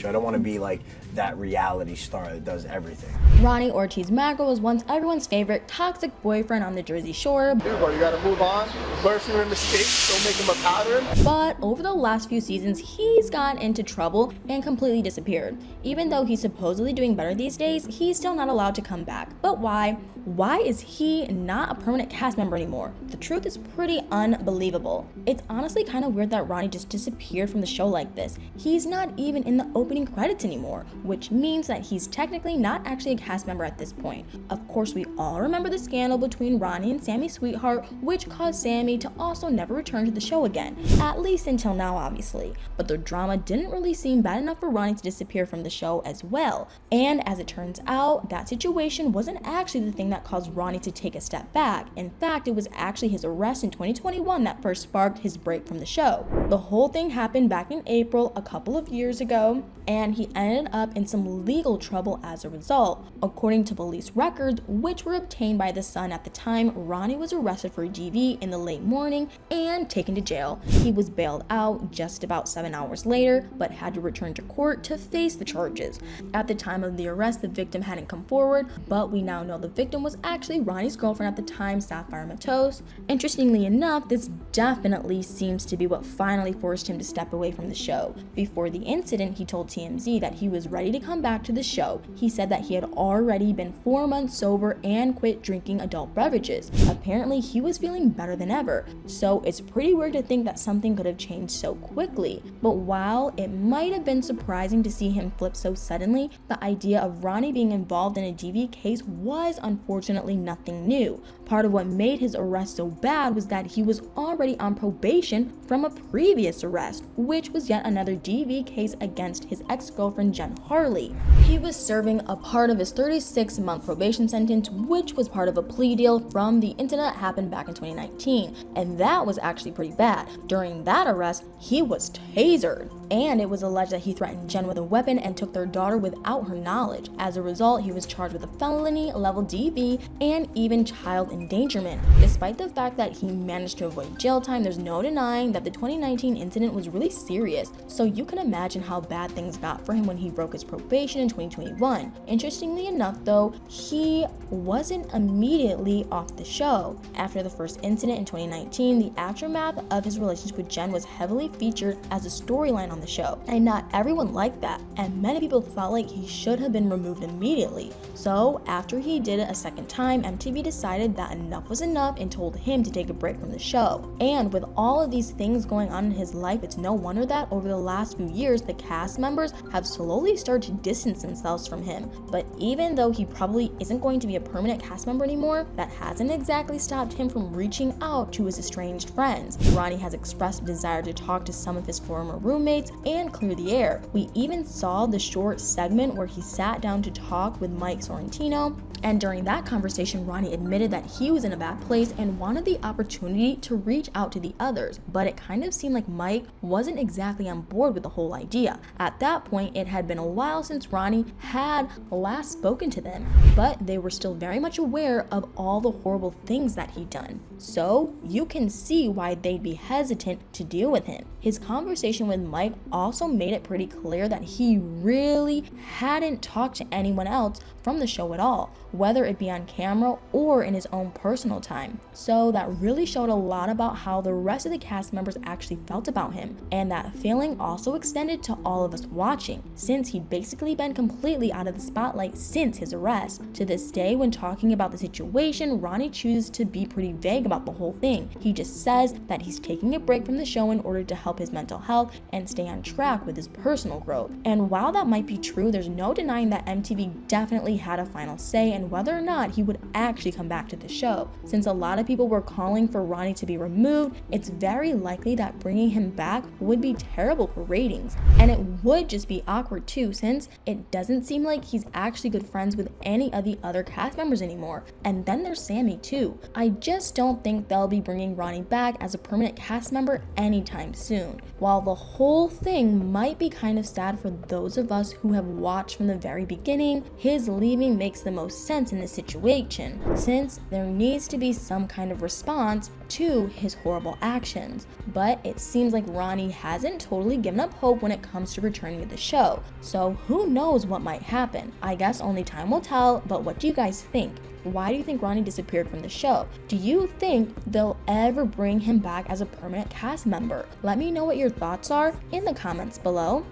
I don't want to be like that reality star that does everything. Ronnie Ortiz-magro was once everyone's favorite toxic boyfriend on the Jersey Shore. Bro, you gotta move on. Learn from your mistakes. Don't make them a pattern. But over the last few seasons, he's gotten into trouble and completely disappeared. Even though he's supposedly doing better these days, he's still not allowed to come back. But why? Why is he not a permanent cast member anymore? The truth is pretty unbelievable. It's honestly kind of weird that Ronnie just disappeared from the show like this. He's not even in the opening credits anymore, which means that he's technically not actually a cast member at this point. Of course, we all remember the scandal between Ronnie and Sammy's sweetheart, which caused Sammy to also never return to the show again, at least until now, obviously. But the drama didn't really seem bad enough for Ronnie to disappear from the show as well. And as it turns out, that situation wasn't actually the thing that caused Ronnie to take a step back. In fact, it was actually his arrest in 2021 that first sparked his break from the show. The whole thing happened back in April a couple of years ago, and he ended up in some legal trouble as a result. According to police records, which were obtained by The Sun at the time, Ronnie was arrested for DV in the late morning and taken to jail. He was bailed out just about 7 hours later, but had to return to court to face the charges. At the time of the arrest, the victim hadn't come forward, but we now know the victim was actually Ronnie's girlfriend at the time, Sapphire Matos. Interestingly enough, this definitely seems to be what finally forced him to step away from the show. Before the incident, he told TMZ that he was ready to come back to the show. He said that he had already been 4 months sober and quit drinking adult beverages. Apparently, he was feeling better than ever. So it's pretty weird to think that something could have changed so quickly. But while it might have been surprising to see him flip so suddenly, the idea of Ronnie being involved in a DV case was unfortunately nothing new. Part of what made his arrest so bad was that he was already on probation from a previous arrest, which was yet another DV case against his ex-girlfriend Jen Harley. He was serving a part of his 36-month probation sentence, which was part of a plea deal from the incident that happened back in 2019, and that was actually pretty bad. During that arrest, he was tasered, and it was alleged that he threatened Jen with a weapon and took their daughter without her knowledge. As a result, he was charged with a felony, level DV, and even child endangerment. Despite the fact that he managed to avoid jail time, there's no denying that the 2019 incident was really serious, so you can imagine how bad things got for him when he broke his probation in 2021. Interestingly enough though, he wasn't immediately off the show. After the first incident in 2019, the aftermath of his relationship with Jen was heavily featured as a storyline on the show, and not everyone liked that, and many people felt like he should have been removed immediately. So after he did it a second time, MTV decided that enough was enough and told him to take a break from the show. And with all of these things going on in his life, it's no wonder that over the last few years, the cast members have slowly started to distance themselves from him. But even though he probably isn't going to be a permanent cast member anymore, that hasn't exactly stopped him from reaching out to his estranged friends. Ronnie has expressed a desire to talk to some of his former roommates and clear the air. We even saw the short segment where he sat down to talk with Mike Sorrentino, and during that conversation, Ronnie admitted that he was in a bad place and wanted the opportunity to reach out to the others, but it kind of seemed like Mike wasn't exactly on board with the whole idea. At that point, it had been a while since Ronnie had last spoken to them, but they were still very much aware of all the horrible things that he'd done. So you can see why they'd be hesitant to deal with him. His conversation with Mike also made it pretty clear that he really hadn't talked to anyone else from the show at all, whether it be on camera or in his own personal time. So that really showed a lot about how the rest of the cast members actually felt about him, and that feeling also extended to all of us watching, since he'd basically been completely out of the spotlight since his arrest. To this day, when talking about the situation, Ronnie chooses to be pretty vague about the whole thing. He just says that he's taking a break from the show in order to help his mental health and stay on track with his personal growth. And while that might be true, there's no denying that MTV definitely had a final say in whether or not he would actually come back to the show. Since a lot of people were calling for Ronnie to be removed, it's very likely that bringing him back would be terrible for ratings. And it would just be awkward too, since it doesn't seem like he's actually good friends with any of the other cast members anymore. And then there's Sammy too. I just don't think they'll be bringing Ronnie back as a permanent cast member anytime soon. While the whole thing might be kind of sad for those of us who have watched from the very beginning, his leaving makes the most sense in this situation, since there needs to be some kind of response to his horrible actions. But it seems like Ronnie hasn't totally given up hope when it comes to returning to the show, so who knows what might happen. I guess only time will tell, but what do you guys think? Why do you think Ronnie disappeared from the show? Do you think they'll ever bring him back as a permanent cast member? Let me know what your thoughts are in the comments below.